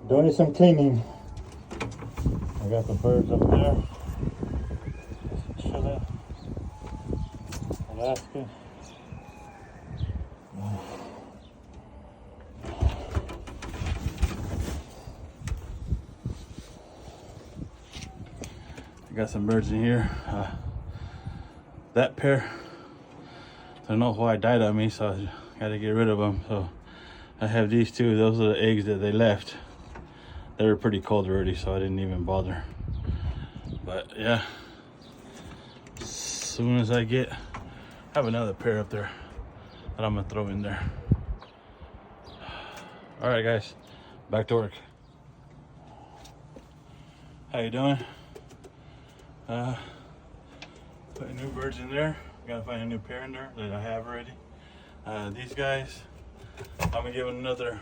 Doing some cleaning. I got the birds up there. Just chilling. Alaska. I got some birds in here. That pair, I don't know why died on me, so I got to get rid of them. So I have these two. Those are the eggs that they left. They were pretty cold already, so I didn't even bother. But yeah, as soon as I have another pair up there that I'm gonna throw in there. All right, guys, back to work. How you doing? Putting new birds in there. Gotta find a new pair in there that I have already. These guys, I'm gonna give them another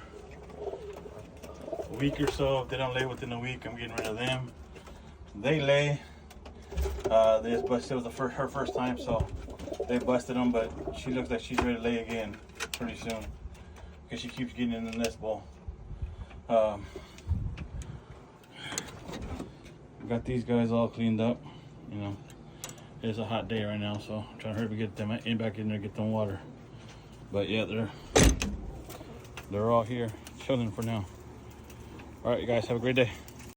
week or so. If they don't lay within a week, I'm getting rid of them. They lay. They just busted. It was her first time, so they busted them. But she looks like she's ready to lay again pretty soon because she keeps getting in the nest bowl. Got these guys all cleaned up. You know, it's a hot day right now, so I'm trying to hurry to get them back in there, get them water. But yeah, they're all here chilling for now. All right, you guys have a great day.